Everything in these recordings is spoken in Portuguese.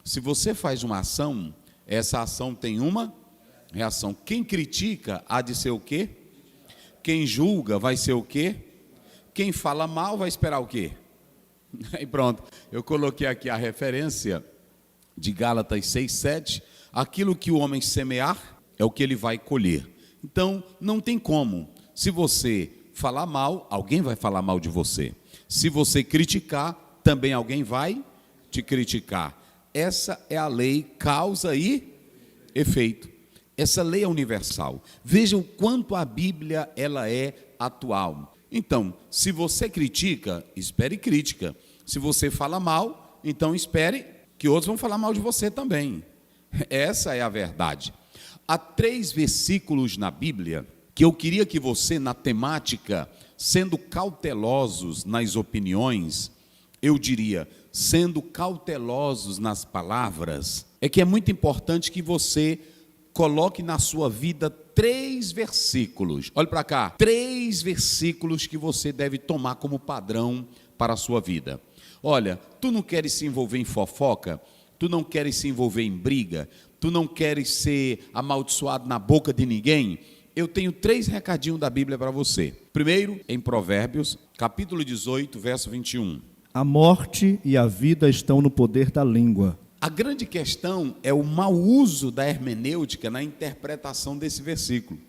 Se você faz uma ação, essa ação tem uma reação. Quem critica há de ser o quê? Quem julga vai ser o quê? Quem fala mal vai esperar o quê? Aí pronto, eu coloquei aqui a referência de Gálatas 6:7. Aquilo que o homem semear é o que ele vai colher. Então, não tem como. Se você falar mal, alguém vai falar mal de você. Se você criticar, também alguém vai te criticar. Essa é a lei causa e efeito. Essa lei é universal. Vejam quanto a Bíblia ela é atual. Então, se você critica, espere crítica. Se você fala mal, então espere que outros vão falar mal de você também. Essa é a verdade. Há 3 versículos na Bíblia que eu queria que você, na temática, sendo cautelosos nas opiniões, eu diria, sendo cautelosos nas palavras, é que é muito importante que você coloque na sua vida 3 versículos. Olha para cá, 3 versículos que você deve tomar como padrão para a sua vida. Olha, tu não queres se envolver em fofoca, tu não queres se envolver em briga, tu não queres ser amaldiçoado na boca de ninguém. Eu tenho 3 recadinhos da Bíblia para você. Primeiro, em Provérbios, capítulo 18, verso 21. A morte e a vida estão no poder da língua. A grande questão é o mau uso da hermenêutica na interpretação desse versículo.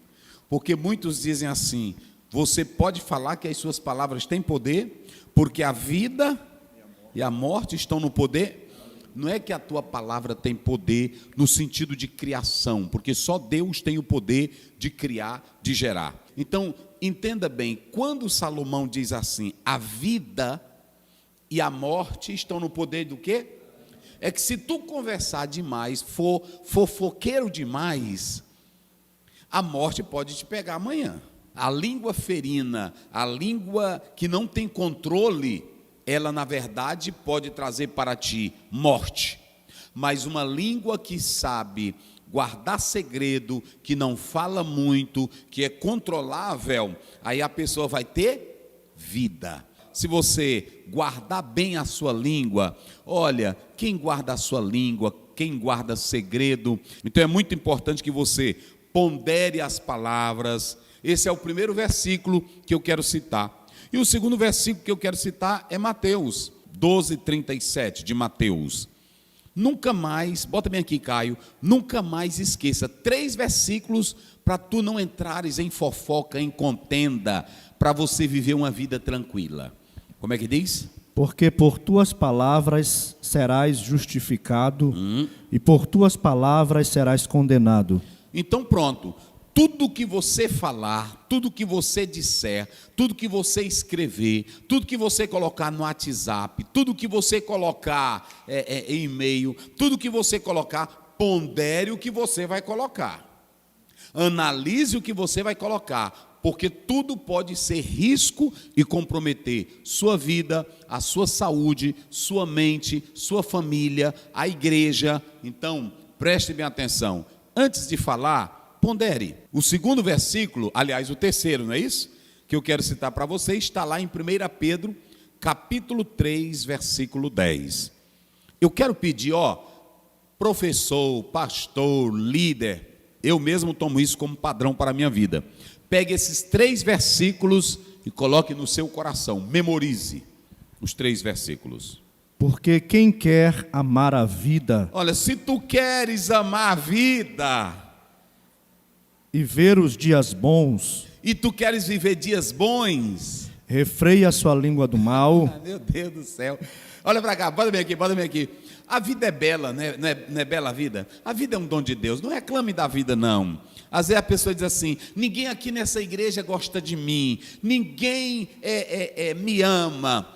Porque muitos dizem assim, você pode falar que as suas palavras têm poder, porque a vida e a morte estão no poder. Não é que a tua palavra tem poder no sentido de criação, porque só Deus tem o poder de criar, de gerar. Então, entenda bem, quando Salomão diz assim, a vida e a morte estão no poder do quê? É que se tu conversar demais, for fofoqueiro demais, a morte pode te pegar amanhã. A língua ferina, a língua que não tem controle, ela na verdade pode trazer para ti morte. Mas uma língua que sabe guardar segredo, que não fala muito, que é controlável, aí a pessoa vai ter vida. Se você guardar bem a sua língua, olha, quem guarda a sua língua, quem guarda segredo, então é muito importante que você pondere as palavras. Esse é o primeiro versículo que eu quero citar. E o segundo versículo que eu quero citar é Mateus 12:37, de Mateus. Nunca mais, bota bem aqui, Caio, nunca mais esqueça, 3 versículos para tu não entrares em fofoca, em contenda, para você viver uma vida tranquila. Como é que diz? Porque por tuas palavras serás justificado e por tuas palavras serás condenado. Então pronto, tudo que você falar, tudo que você disser, tudo que você escrever, tudo que você colocar no WhatsApp, tudo que você colocar em e-mail, tudo que você colocar, pondere o que você vai colocar. Analise o que você vai colocar, porque tudo pode ser risco e comprometer sua vida, a sua saúde, sua mente, sua família, a igreja. Então, preste bem atenção. Antes de falar, pondere. O segundo versículo, aliás, o terceiro, não é isso? Que eu quero citar para você, está lá em 1 Pedro, capítulo 3, versículo 10. Eu quero pedir, professor, pastor, líder, eu mesmo tomo isso como padrão para a minha vida. Pegue esses 3 versículos e coloque no seu coração, memorize os 3 versículos. Porque quem quer amar a vida... Olha, se tu queres amar a vida... e ver os dias bons... e tu queres viver dias bons... refreia a sua língua do mal... meu Deus do céu... Olha para cá, bota bem aqui. A vida é bela, né? Não é bela a vida? A vida é um dom de Deus, não reclame da vida não. Às vezes a pessoa diz assim, ninguém aqui nessa igreja gosta de mim, ninguém me ama.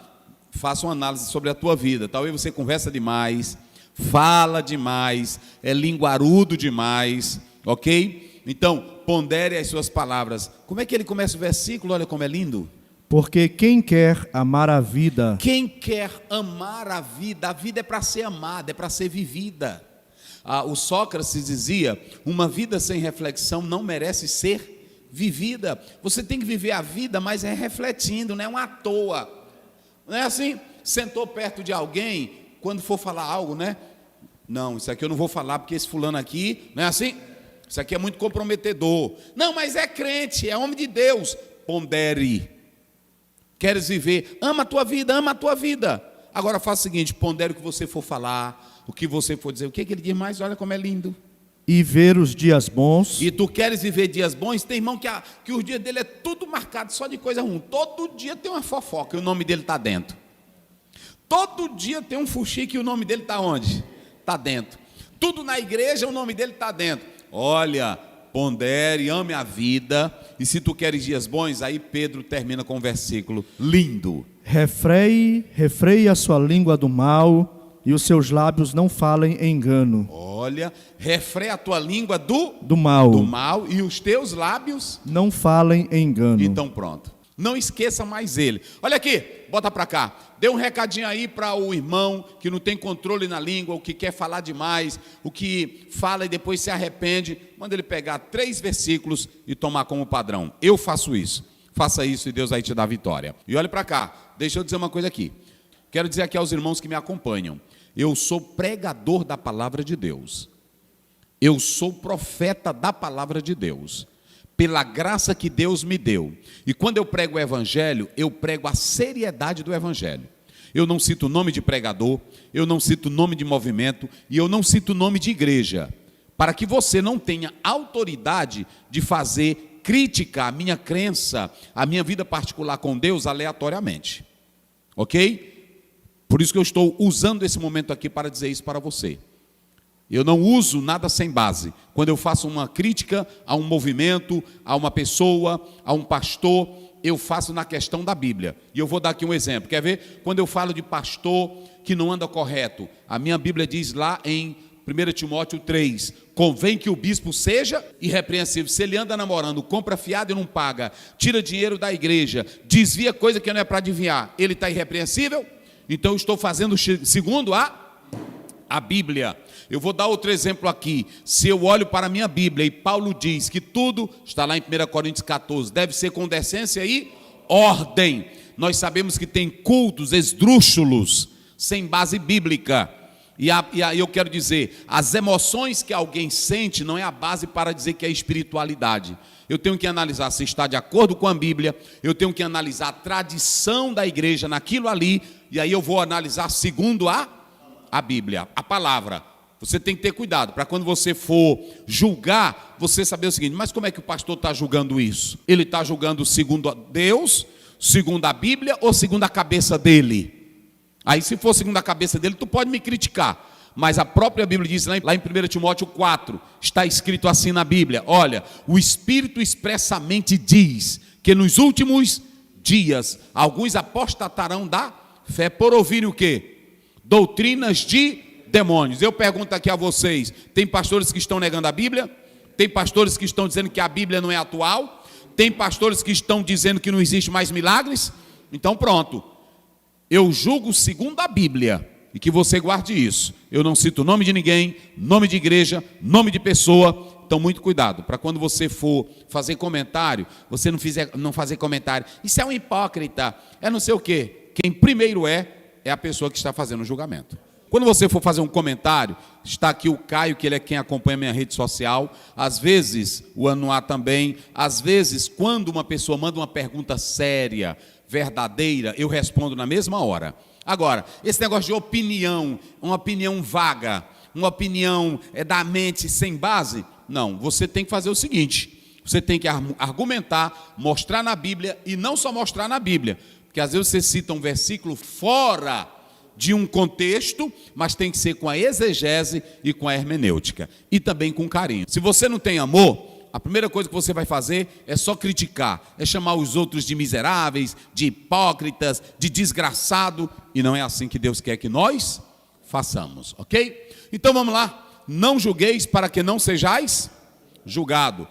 Faça uma análise sobre a tua vida. Talvez você conversa demais, fala demais, é linguarudo demais, ok? Então, pondere as suas palavras. Como é que ele começa o versículo? Olha como é lindo. Porque quem quer amar a vida... quem quer amar a vida é para ser amada, é para ser vivida. O Sócrates dizia, uma vida sem reflexão não merece ser vivida. Você tem que viver a vida, mas é refletindo, não é uma à toa. Não é assim, sentou perto de alguém, quando for falar algo, né? Não, isso aqui eu não vou falar porque esse fulano aqui, não é assim? Isso aqui é muito comprometedor. Não, mas é crente, é homem de Deus. Pondere. Queres viver? Ama a tua vida, ama a tua vida. Agora faça o seguinte, pondere o que você for falar, o que você for dizer. O que ele diz mais? Olha como é lindo. E ver os dias bons. E tu queres viver dias bons? Tem irmão que os dias dele é tudo marcado só de coisa ruim. Todo dia tem uma fofoca e o nome dele está dentro. Todo dia tem um fuxique e o nome dele está onde? Está dentro. Tudo na igreja, o nome dele está dentro. Olha, pondere, ame a vida. E se tu queres dias bons, aí Pedro termina com um versículo lindo. Refreie a sua língua do mal, e os seus lábios não falem engano. Olha, refreia a tua língua do mal, e os teus lábios não falem engano. Então pronto. Não esqueça mais ele. Olha aqui, bota para cá. Dê um recadinho aí para o irmão que não tem controle na língua, o que quer falar demais, o que fala e depois se arrepende. Manda ele pegar 3 versículos e tomar como padrão. Eu faço isso. Faça isso e Deus vai te dar vitória. E olhe para cá. Deixa eu dizer uma coisa aqui. Quero dizer aqui aos irmãos que me acompanham. Eu sou pregador da palavra de Deus. Eu sou profeta da palavra de Deus. Pela graça que Deus me deu. E quando eu prego o evangelho, eu prego a seriedade do evangelho. Eu não cito o nome de pregador, eu não cito o nome de movimento e eu não cito o nome de igreja, para que você não tenha autoridade de fazer crítica à minha crença, à minha vida particular com Deus aleatoriamente. Ok? Por isso que eu estou usando esse momento aqui para dizer isso para você. Eu não uso nada sem base. Quando eu faço uma crítica a um movimento, a uma pessoa, a um pastor, eu faço na questão da Bíblia. E eu vou dar aqui um exemplo. Quer ver? Quando eu falo de pastor que não anda correto, a minha Bíblia diz lá em 1 Timóteo 3, convém que o bispo seja irrepreensível. Se ele anda namorando, compra fiado e não paga, tira dinheiro da igreja, desvia coisa que não é para desviar, ele está irrepreensível? Então eu estou fazendo segundo a Bíblia. Eu vou dar outro exemplo aqui. Se eu olho para a minha Bíblia e Paulo diz que tudo, está lá em 1 Coríntios 14, deve ser com decência e ordem. Nós sabemos que tem cultos esdrúxulos, sem base bíblica. E aí eu quero dizer, as emoções que alguém sente não é a base para dizer que é espiritualidade. Eu tenho que analisar se está de acordo com a Bíblia, eu tenho que analisar a tradição da igreja naquilo ali, e aí eu vou analisar segundo a Bíblia, a palavra. Você tem que ter cuidado, para quando você for julgar, você saber o seguinte, mas como é que o pastor está julgando isso? Ele está julgando segundo a Deus, segundo a Bíblia ou segundo a cabeça dele? Aí se for segundo a cabeça dele, tu pode me criticar, mas a própria Bíblia diz lá em 1 Timóteo 4, está escrito assim na Bíblia, olha, o Espírito expressamente diz que nos últimos dias, alguns apostatarão da fé por ouvirem o quê? Doutrinas de demônios. Eu pergunto aqui a vocês, tem pastores que estão negando a Bíblia? Tem pastores que estão dizendo que a Bíblia não é atual? Tem pastores que estão dizendo que não existe mais milagres? Então pronto. Eu julgo segundo a Bíblia, e que você guarde isso. Eu não cito o nome de ninguém, nome de igreja, nome de pessoa. Então muito cuidado, para quando você for fazer comentário, você não fazer comentário, isso é um hipócrita, é não sei o quê. Quem primeiro é a pessoa que está fazendo o julgamento. Quando você for fazer um comentário, está aqui o Caio, que ele é quem acompanha a minha rede social, às vezes, o Anuá também, às vezes, quando uma pessoa manda uma pergunta séria, verdadeira, eu respondo na mesma hora. Agora, esse negócio de opinião, uma opinião vaga, uma opinião da mente sem base, não, você tem que fazer o seguinte, você tem que argumentar, mostrar na Bíblia, e não só mostrar na Bíblia, porque às vezes você cita um versículo fora de um contexto, mas tem que ser com a exegese e com a hermenêutica, e também com carinho. Se você não tem amor, a primeira coisa que você vai fazer é só criticar, é chamar os outros de miseráveis, de hipócritas, de desgraçado, e não é assim que Deus quer que nós façamos, ok? Então vamos lá, não julgueis para que não sejais julgado.